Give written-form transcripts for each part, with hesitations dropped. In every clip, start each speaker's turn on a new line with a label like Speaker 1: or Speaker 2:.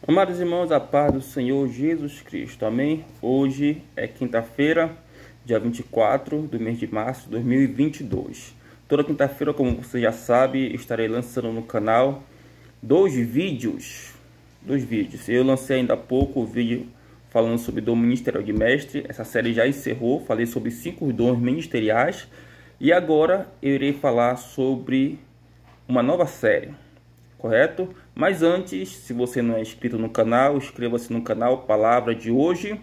Speaker 1: Amados irmãos, a paz do Senhor Jesus Cristo, amém? Hoje é quinta-feira, dia 24 do mês de março de 2022. Toda quinta-feira, como você já sabe, estarei lançando no canal dois vídeos. Eu lancei ainda há pouco o vídeo falando sobre dom ministerial de mestre. Essa série já encerrou, falei sobre 5 dons ministeriais. E agora eu irei falar sobre uma nova série, correto? Mas antes, se você não é inscrito no canal, inscreva-se no canal Palavra de Hoje.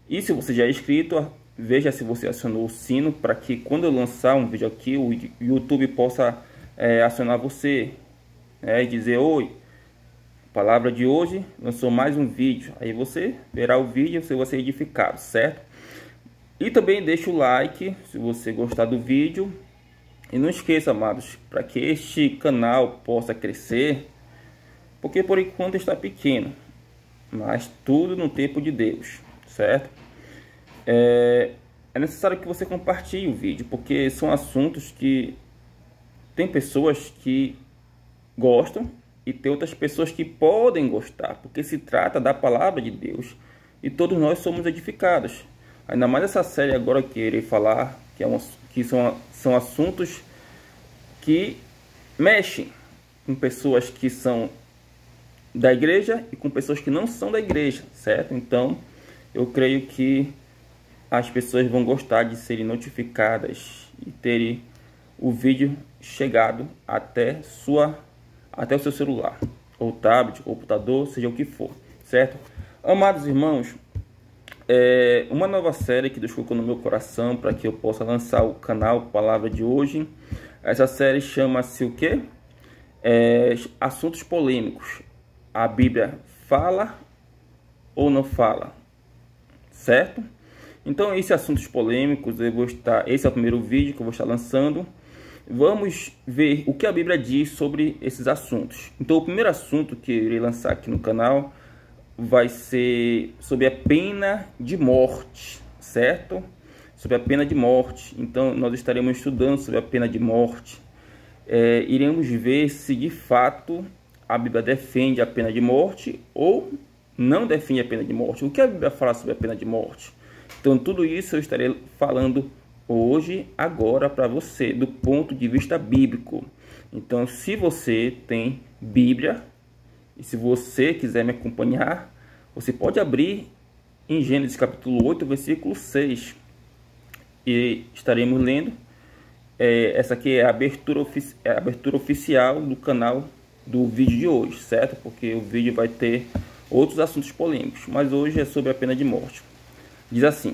Speaker 1: E se você já é inscrito, veja se você acionou o sino para que quando eu lançar um vídeo aqui, o YouTube possa acionar você e dizer: oi, Palavra de Hoje lançou mais um vídeo. Aí você verá o vídeo e você vai ser edificado, certo? E também deixa o like se você gostar do vídeo. E não esqueça, amados, para que este canal possa crescer, porque por enquanto está pequeno, mas tudo no tempo de Deus, certo? É necessário que você compartilhe o vídeo, porque são assuntos que tem pessoas que gostam e tem outras pessoas que podem gostar, porque se trata da palavra de Deus e todos nós somos edificados. Ainda mais essa série agora que irei falar, que são assuntos que mexem com pessoas que são da igreja e com pessoas que não são da igreja, certo? Então, eu creio que as pessoas vão gostar de serem notificadas e terem o vídeo chegado até o seu celular, ou tablet, ou computador, seja o que for, certo? Amados irmãos, uma nova série que Deus colocou no meu coração para que eu possa lançar o canal Palavra de Hoje. Essa série chama-se o quê? Assuntos polêmicos. A Bíblia fala ou não fala, certo? Então, esses assuntos polêmicos, esse é o primeiro vídeo que eu vou estar lançando. Vamos ver o que a Bíblia diz sobre esses assuntos. Então, o primeiro assunto que eu irei lançar aqui no canal vai ser sobre a pena de morte, certo? Sobre a pena de morte. Então, nós estaremos estudando sobre a pena de morte. Iremos ver se de fato a Bíblia defende a pena de morte ou não defende a pena de morte. O que a Bíblia fala sobre a pena de morte? Então, tudo isso eu estarei falando hoje, agora, para você, do ponto de vista bíblico. Então, se você tem Bíblia e se você quiser me acompanhar, você pode abrir em Gênesis capítulo 8, versículo 6. E estaremos lendo. Essa aqui é a abertura oficial do canal do vídeo de hoje, certo? Porque o vídeo vai ter outros assuntos polêmicos, mas hoje é sobre a pena de morte. Diz assim,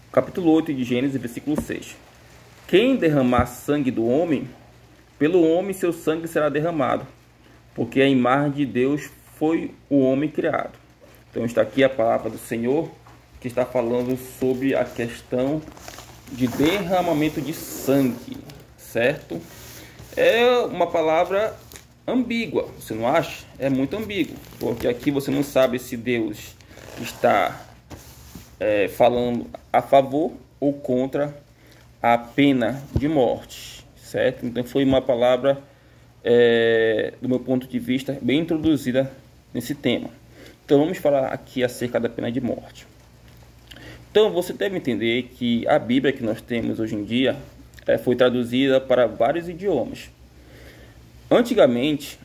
Speaker 1: capítulo 8 de Gênesis, versículo 6. Quem derramar sangue do homem, pelo homem seu sangue será derramado, porque a imagem de Deus foi o homem criado. Então está aqui a palavra do Senhor, que está falando sobre a questão de derramamento de sangue, certo? É uma palavra ambígua, você não acha? É muito ambíguo, porque aqui você não sabe se Deus está falando a favor ou contra a pena de morte, certo? Então foi uma palavra, do meu ponto de vista, bem introduzida nesse tema. Então vamos falar aqui acerca da pena de morte. Então você deve entender que a Bíblia que nós temos hoje em dia foi traduzida para vários idiomas. Antigamente,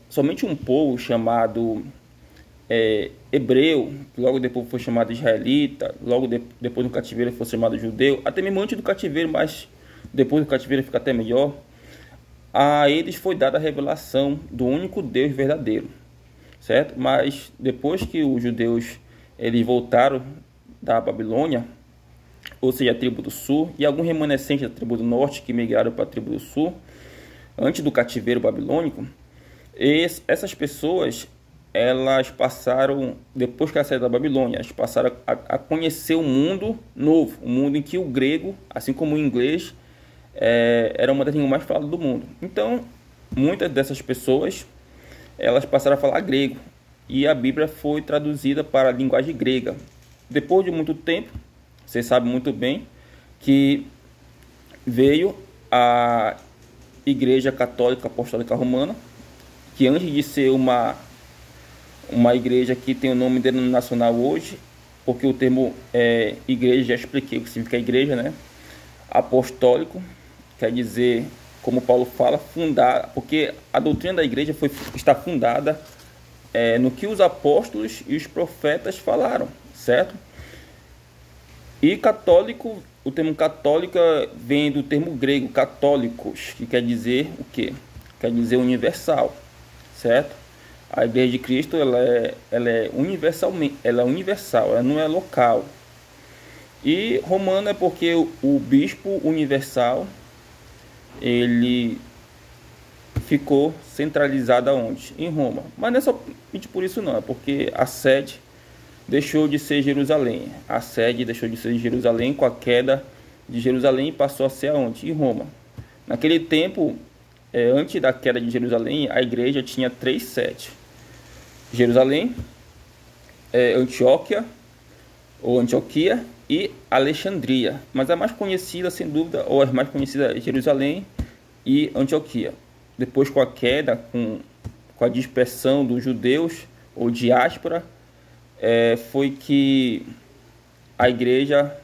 Speaker 1: somente um povo chamado hebreu, logo depois foi chamado israelita, logo depois do cativeiro foi chamado judeu, até mesmo antes do cativeiro, mas depois do cativeiro fica até melhor. A eles foi dada a revelação do único Deus verdadeiro, certo? Mas depois que os judeus eles voltaram da Babilônia, ou seja, a tribo do sul, e alguns remanescentes da tribo do norte que migraram para a tribo do sul, antes do cativeiro babilônico, essas pessoas, elas passaram, depois que elas saíram da Babilônia, elas passaram a conhecer um mundo novo, um mundo em que o grego, assim como o inglês, era uma das línguas mais faladas do mundo. Então, muitas dessas pessoas, elas passaram a falar grego, e a Bíblia foi traduzida para a linguagem grega. Depois de muito tempo, você sabe muito bem que veio a Igreja Católica Apostólica Romana, que antes de ser uma igreja que tem o nome denominacional hoje, porque o termo igreja, já expliquei o que significa igreja, né? Apostólico, quer dizer, como Paulo fala, fundar, porque a doutrina da igreja está fundada no que os apóstolos e os profetas falaram, certo? E católico, o termo católica vem do termo grego católicos, que quer dizer o quê? Quer dizer universal, certo? A Igreja de Cristo ela é universal, ela não é local. E romano é porque o bispo universal ele ficou centralizado aonde? Em Roma. Mas não é somente por isso não, é porque a sede deixou de ser Jerusalém. A sede deixou de ser Jerusalém com a queda de Jerusalém e passou a ser aonde? Em Roma. Naquele tempo, antes da queda de Jerusalém, a igreja tinha 3 sedes. Jerusalém, Antioquia e Alexandria. Mas a mais conhecida, sem dúvida, ou as mais conhecidas é Jerusalém e Antioquia. Depois, com a queda, com a dispersão dos judeus, ou diáspora, foi que a igreja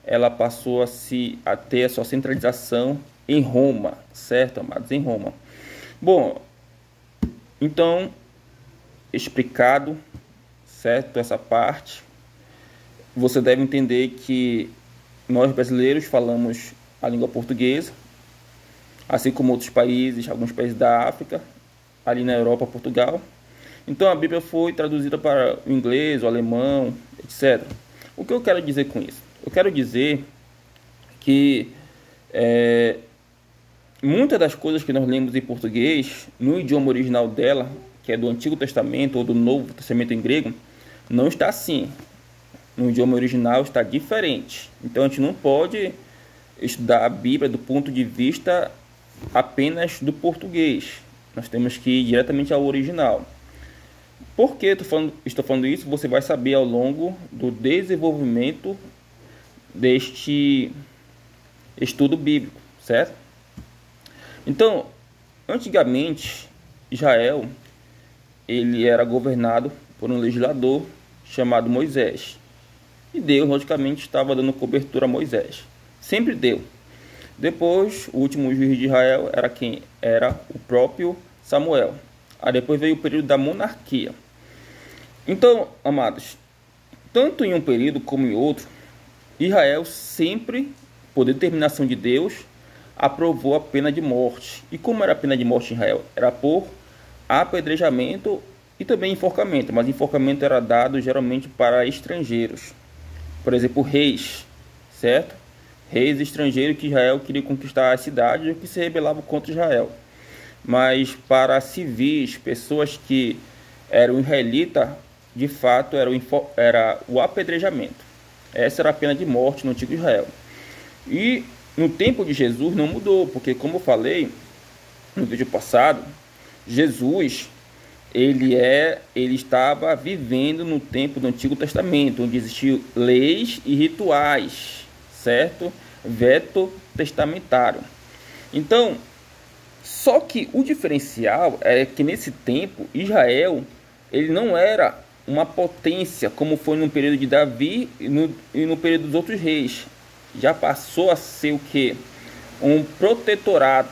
Speaker 1: ela passou a ter a sua centralização em Roma, certo, amados? Em Roma. Bom, então, explicado, certo, essa parte, você deve entender que nós brasileiros falamos a língua portuguesa, assim como outros países, alguns países da África, ali na Europa, Portugal. Então a Bíblia foi traduzida para o inglês, o alemão, etc. O que eu quero dizer com isso? Eu quero dizer que muitas das coisas que nós lemos em português, no idioma original dela, que é do Antigo Testamento ou do Novo Testamento em grego, não está assim. No idioma original está diferente. Então a gente não pode estudar a Bíblia do ponto de vista apenas do português. Nós temos que ir diretamente ao original. Por que estou falando isso? Você vai saber ao longo do desenvolvimento deste estudo bíblico, certo? Então, antigamente, Israel ele era governado por um legislador chamado Moisés. E Deus, logicamente, estava dando cobertura a Moisés. Sempre deu. Depois, o último juiz de Israel era quem? Era o próprio Samuel. Aí depois veio o período da monarquia. Então, amados, tanto em um período como em outro, Israel sempre, por determinação de Deus, aprovou a pena de morte. E como era a pena de morte em Israel? Era por apedrejamento e também enforcamento. Mas enforcamento era dado geralmente para estrangeiros. Por exemplo, reis, certo? Reis estrangeiros que Israel queria conquistar as cidades ou que se rebelavam contra Israel. Mas para civis, pessoas que eram israelitas, de fato era o apedrejamento. Essa era a pena de morte no antigo Israel. E no tempo de Jesus não mudou, porque como eu falei no vídeo passado, Jesus ele estava vivendo no tempo do Antigo Testamento, onde existiam leis e rituais, certo? Veto testamentário. Então, só que o diferencial é que nesse tempo Israel ele não era uma potência como foi no período de Davi e no período dos outros reis. Já passou a ser o que? Um protetorado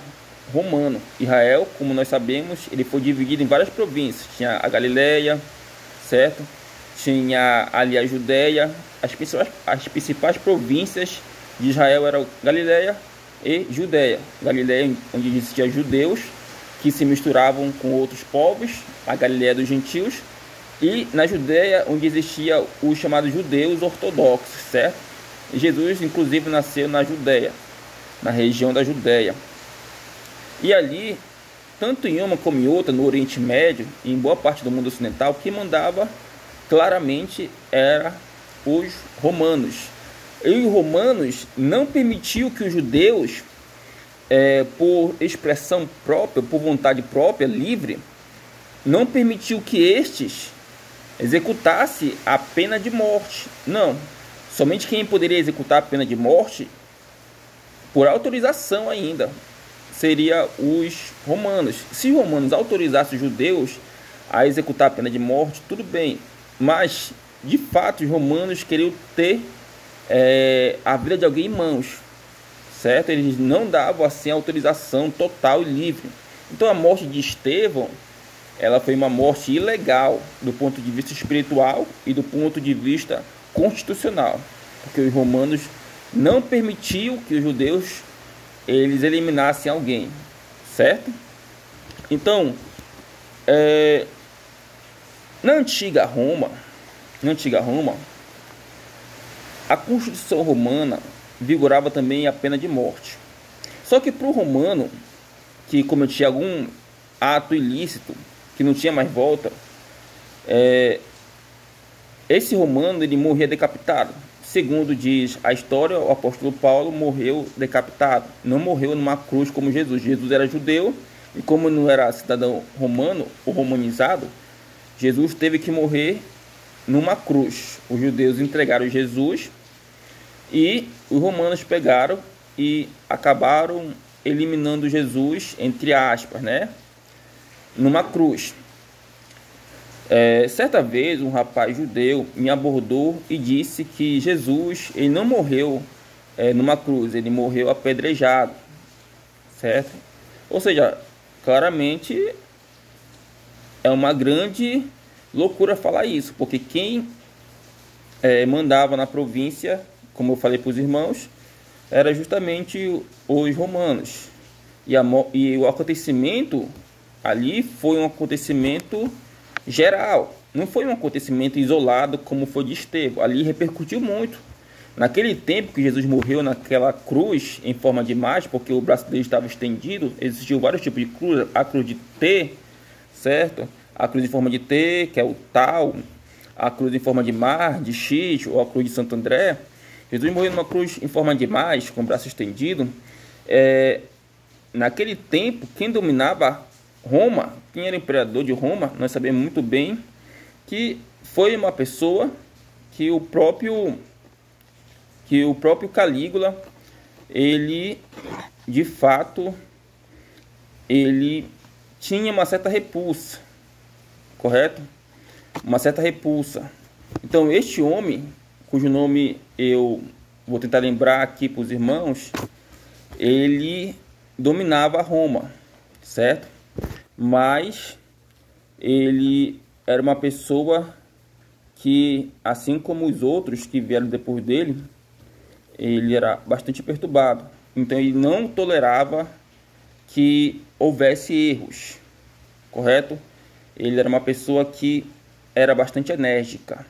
Speaker 1: romano. Israel, como nós sabemos, ele foi dividido em várias províncias. Tinha a Galileia, certo? Tinha ali a Judéia. As principais províncias de Israel eram Galileia e Judéia. Galileia, onde existiam judeus que se misturavam com outros povos, a Galileia dos gentios, e na Judéia, onde existia os chamados judeus ortodoxos, certo? E Jesus, inclusive, nasceu na Judéia, na região da Judéia. E ali, tanto em uma como em outra, no Oriente Médio e em boa parte do mundo ocidental, quem mandava claramente era os romanos. E os romanos não permitiu que os judeus, por expressão própria, por vontade própria, livre, não permitiu que estes executassem a pena de morte. Não. Somente quem poderia executar a pena de morte por autorização ainda, seria os romanos. Se os romanos autorizassem os judeus a executar a pena de morte, tudo bem, mas de fato os romanos queriam ter a vida de alguém em mãos, certo? Eles não davam assim a autorização total e livre. Então a morte de Estevão, ela foi uma morte ilegal do ponto de vista espiritual e do ponto de vista constitucional, porque os romanos não permitiam que os judeus eles eliminassem alguém, certo? Então, na antiga Roma, a Constituição romana vigorava também a pena de morte. Só que para o romano que cometia algum ato ilícito, que não tinha mais volta, esse romano ele morria decapitado. Segundo diz a história, o apóstolo Paulo morreu decapitado, não morreu numa cruz como Jesus. Jesus era judeu e como não era cidadão romano ou romanizado, Jesus teve que morrer numa cruz. Os judeus entregaram Jesus e os romanos pegaram e acabaram eliminando Jesus, entre aspas, né, numa cruz. Certa vez um rapaz judeu me abordou e disse que Jesus ele não morreu numa cruz, ele morreu apedrejado, certo? Ou seja, claramente é uma grande loucura falar isso, porque quem mandava na província, como eu falei para os irmãos, era justamente os romanos. E o acontecimento ali foi um acontecimento geral, não foi um acontecimento isolado como foi de Estevão. Ali repercutiu muito. Naquele tempo que Jesus morreu naquela cruz em forma de imagem, porque o braço dele estava estendido, existiam vários tipos de cruz, a cruz de T, certo? A cruz em forma de T, que é o tal, a cruz em forma de mar, de X, ou a cruz de Santo André. Jesus morreu numa cruz em forma de imagem, com o braço estendido. Naquele tempo, quem dominava Roma, quem era imperador de Roma, nós sabemos muito bem que foi uma pessoa que o próprio Calígula, ele de fato ele tinha uma certa repulsa, correto? Uma certa repulsa. Então este homem, cujo nome eu vou tentar lembrar aqui para os irmãos, ele dominava Roma, certo? Mas ele era uma pessoa que, assim como os outros que vieram depois dele, ele era bastante perturbado. Então ele não tolerava que houvesse erros, correto? Ele era uma pessoa que era bastante enérgica.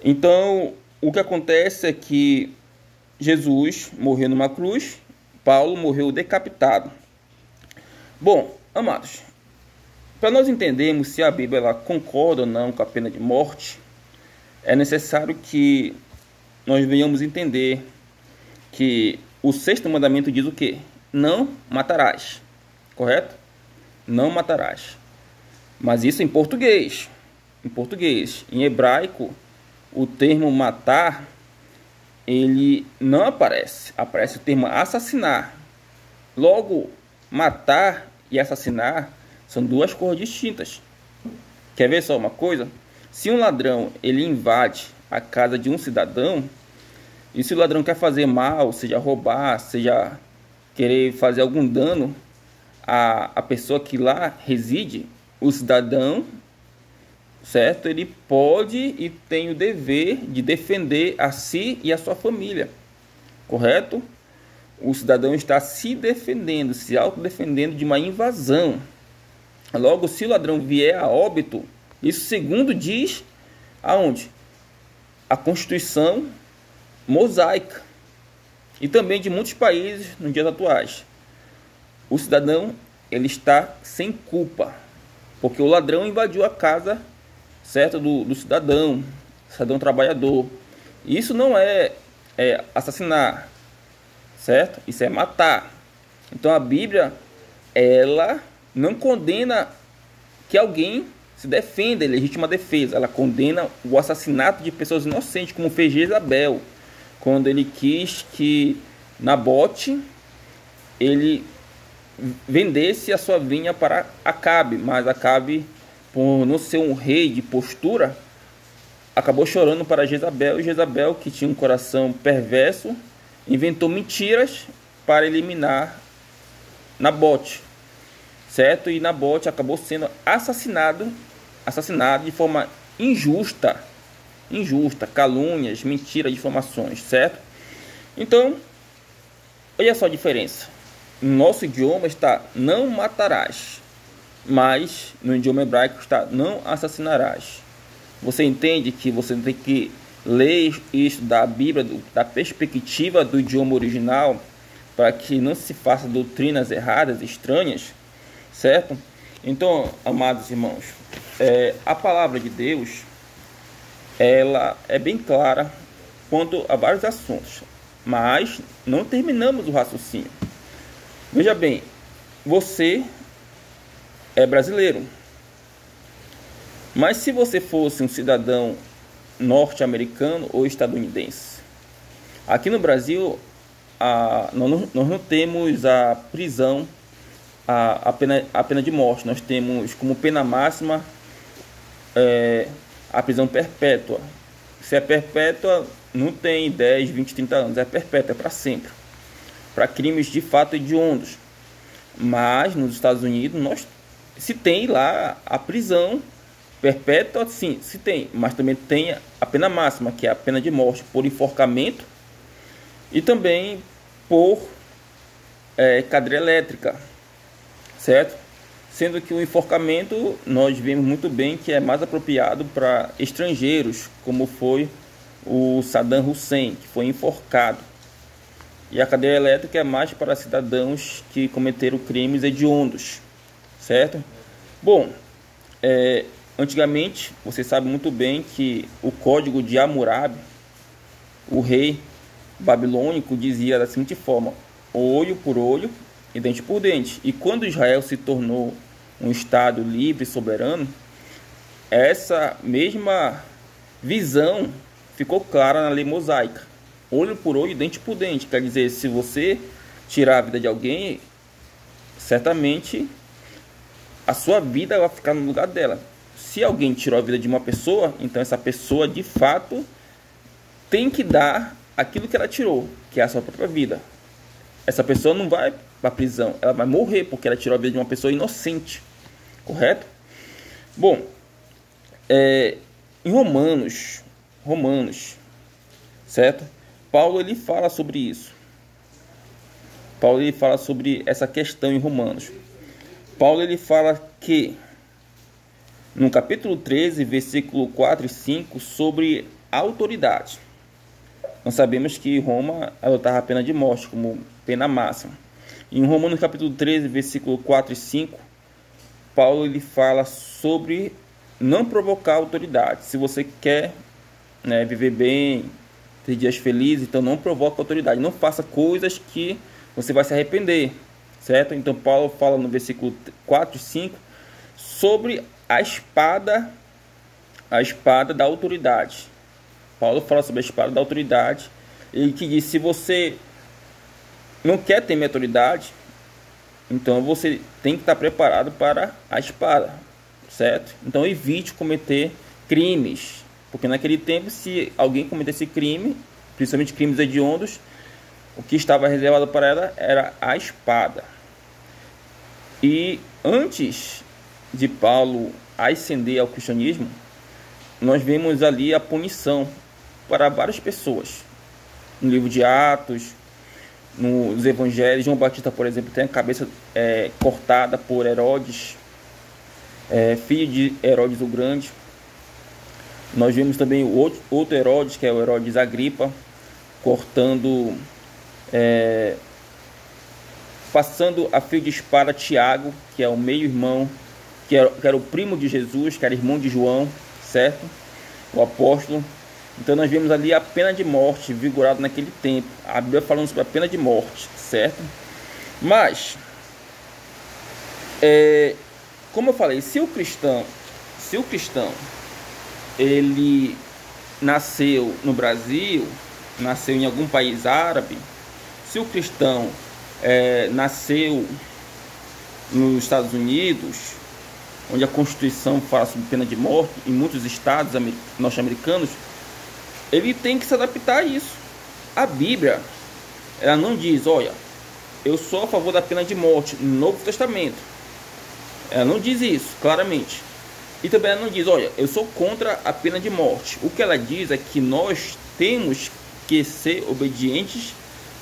Speaker 1: Então o que acontece é que Jesus morreu numa cruz, Paulo morreu decapitado. Bom, amados, para nós entendermos se a Bíblia ela concorda ou não com a pena de morte, é necessário que nós venhamos entender que o sexto mandamento diz o quê? Não matarás, correto? Não matarás. Mas isso em português. Em português. Em hebraico, o termo matar, ele não aparece. Aparece o termo assassinar. Logo, matar e assassinar são duas coisas distintas. Quer ver só uma coisa? Se um ladrão ele invade a casa de um cidadão, e se o ladrão quer fazer mal, seja roubar, seja querer fazer algum dano à pessoa que lá reside, o cidadão, certo? Ele pode e tem o dever de defender a si e a sua família, correto? O cidadão está se defendendo, se autodefendendo de uma invasão. Logo, se o ladrão vier a óbito, isso segundo diz aonde? A Constituição mosaica e também de muitos países nos dias atuais. O cidadão ele está sem culpa, porque o ladrão invadiu a casa, certo, do cidadão trabalhador. Isso não é assassinar, certo? Isso é matar. Então a Bíblia ela não condena que alguém se defenda, legítima defesa. Ela condena o assassinato de pessoas inocentes, como fez Jezabel, quando ele quis que Nabote ele vendesse a sua vinha para Acabe, mas Acabe, por não ser um rei de postura, acabou chorando para Jezabel, e Jezabel, que tinha um coração perverso, inventou mentiras para eliminar Nabote, certo? E Nabote acabou sendo assassinado de forma injusta, calúnias, mentiras, difamações, certo? Então, olha só a diferença. No nosso idioma está não matarás, mas no idioma hebraico está não assassinarás. Você entende que você tem que ler e estudar a Bíblia da perspectiva do idioma original, para que não se faça doutrinas erradas, estranhas, certo? Então, amados irmãos, a palavra de Deus, ela é bem clara quanto a vários assuntos, mas não terminamos o raciocínio. Veja bem, você é brasileiro, mas se você fosse um cidadão norte-americano ou estadunidense, aqui no Brasil nós não temos a prisão, a pena de morte. Nós temos como pena máxima a prisão perpétua. Se é perpétua, não tem 10, 20, 30 anos, é perpétua, é para sempre, para crimes de fato hediondos. Mas nos Estados Unidos se tem lá a prisão perpétua, sim, se tem, mas também tem a pena máxima, que é a pena de morte por enforcamento e também por cadeira elétrica, certo? Sendo que o enforcamento nós vemos muito bem que é mais apropriado para estrangeiros, como foi o Saddam Hussein, que foi enforcado. E a cadeira elétrica é mais para cidadãos que cometeram crimes hediondos, certo? Bom, antigamente, você sabe muito bem que o código de Hammurabi, o rei babilônico, dizia da seguinte forma: olho por olho e dente por dente. E quando Israel se tornou um estado livre e soberano, essa mesma visão ficou clara na lei mosaica: olho por olho e dente por dente. Quer dizer, se você tirar a vida de alguém, certamente a sua vida vai ficar no lugar dela. Se alguém tirou a vida de uma pessoa, então essa pessoa de fato tem que dar aquilo que ela tirou, que é a sua própria vida. Essa pessoa não vai para a prisão, ela vai morrer porque ela tirou a vida de uma pessoa inocente, correto? Bom, em Romanos, certo? Paulo ele fala sobre isso. Paulo ele fala sobre essa questão em Romanos. Paulo ele fala que no capítulo 13, versículo 4 e 5, sobre a autoridade. Nós sabemos que Roma adotava a pena de morte como pena máxima. Em Romanos capítulo 13, versículo 4 e 5, Paulo ele fala sobre não provocar autoridade. Se você quer, viver bem, ter dias felizes, então não provoque autoridade. Não faça coisas que você vai se arrepender, certo? Então Paulo fala no versículo 4 e 5 sobre a espada da autoridade. Paulo fala sobre a espada da autoridade, e que diz: se você não quer ter autoridade, então você tem que estar preparado para a espada, certo? Então evite cometer crimes, porque naquele tempo, se alguém cometesse crime, principalmente crimes hediondos, o que estava reservado para ela era a espada. E antes de Paulo ascender ao cristianismo, nós vemos ali a punição para várias pessoas. No livro de Atos, nos evangelhos, João Batista, por exemplo, tem a cabeça cortada por Herodes, filho de Herodes o Grande. Nós vemos também o outro Herodes, que é o Herodes Agripa, cortando, passando a fio de espada Tiago, que é o meio-irmão, que era o primo de Jesus, que era irmão de João, certo? O apóstolo. Então nós vemos ali a pena de morte vigorada naquele tempo. A Bíblia falando sobre a pena de morte, certo? Mas, como eu falei, se o cristão ele nasceu no Brasil, nasceu em algum país árabe, se o cristão nasceu nos Estados Unidos, onde a Constituição fala sobre pena de morte, em muitos estados norte-americanos, ele tem que se adaptar a isso. A Bíblia, ela não diz, olha, eu sou a favor da pena de morte no Novo Testamento. Ela não diz isso, claramente. E também ela não diz, olha, eu sou contra a pena de morte. O que ela diz é que nós temos que ser obedientes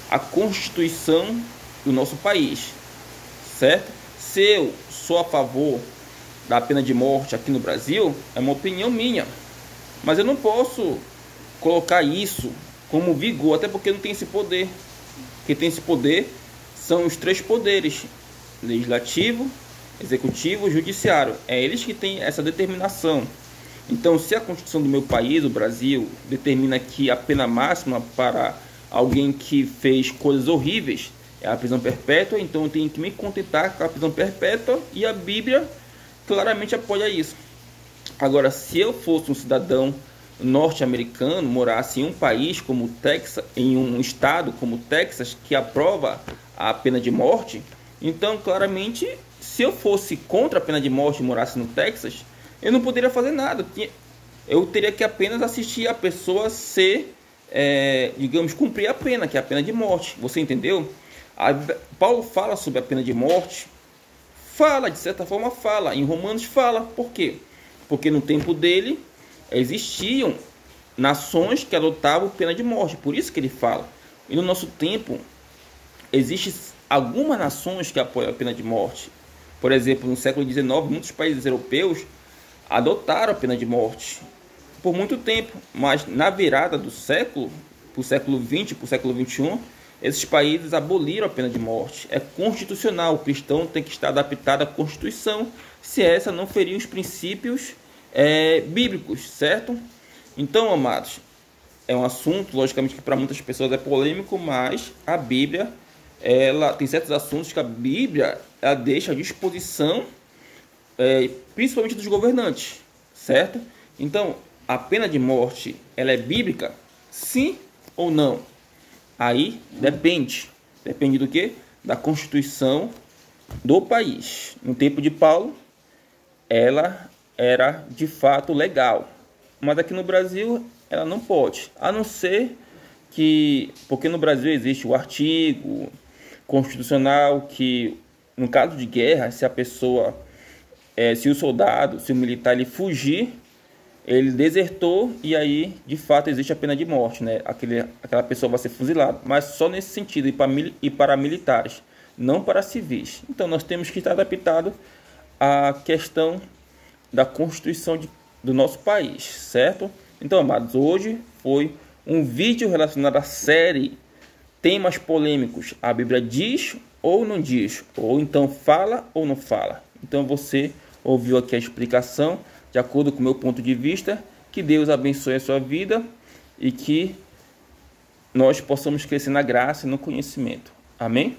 Speaker 1: à Constituição do nosso país, certo? Se eu sou a favor da pena de morte aqui no Brasil, é uma opinião minha, mas eu não posso colocar isso como vigor, até porque não tem esse poder. Quem tem esse poder são os três poderes: legislativo, executivo e judiciário. É eles que têm essa determinação. Então, se a Constituição do meu país, o Brasil, determina que a pena máxima para alguém que fez coisas horríveis é a prisão perpétua, então eu tenho que me contentar com a prisão perpétua, e a Bíblia claramente apoia isso. Agora, se eu fosse um cidadão norte-americano, morasse em um país como Texas, em um estado como Texas, que aprova a pena de morte, então claramente, se eu fosse contra a pena de morte e morasse no Texas, eu não poderia fazer nada. Eu teria que apenas assistir a pessoa ser, digamos, cumprir a pena, que é a pena de morte. Você entendeu? Paulo fala sobre a pena de morte, fala, de certa forma fala, em Romanos fala. Por quê? Porque no tempo dele existiam nações que adotavam pena de morte, por isso que ele fala. E no nosso tempo existem algumas nações que apoiam a pena de morte. Por exemplo, no século XIX, muitos países europeus adotaram a pena de morte por muito tempo, mas na virada do século, para o século XX, para o século XXI, esses países aboliram a pena de morte. É constitucional, o cristão tem que estar adaptado à Constituição, se essa não ferir os princípios bíblicos, certo? Então, amados, é um assunto, logicamente, que para muitas pessoas é polêmico, mas a Bíblia, ela tem certos assuntos que a Bíblia ela deixa à disposição, principalmente dos governantes, certo? Então, a pena de morte, ela é bíblica? Sim ou não? Aí depende do que? Da Constituição do país. No tempo de Paulo, ela era de fato legal, mas aqui no Brasil ela não pode, a não ser que, porque no Brasil existe o artigo constitucional que, no caso de guerra, se a pessoa, se o soldado, se o militar ele fugir, ele desertou, e aí de fato existe a pena de morte, né? Aquela pessoa vai ser fuzilada, mas só nesse sentido, e para militares, não para civis. Então nós temos que estar adaptado à questão da Constituição do nosso país, certo? Então, amados, hoje foi um vídeo relacionado à série temas polêmicos. A Bíblia diz ou não diz, ou então fala ou não fala. Então você ouviu aqui a explicação de acordo com o meu ponto de vista. Que Deus abençoe a sua vida e que nós possamos crescer na graça e no conhecimento. Amém?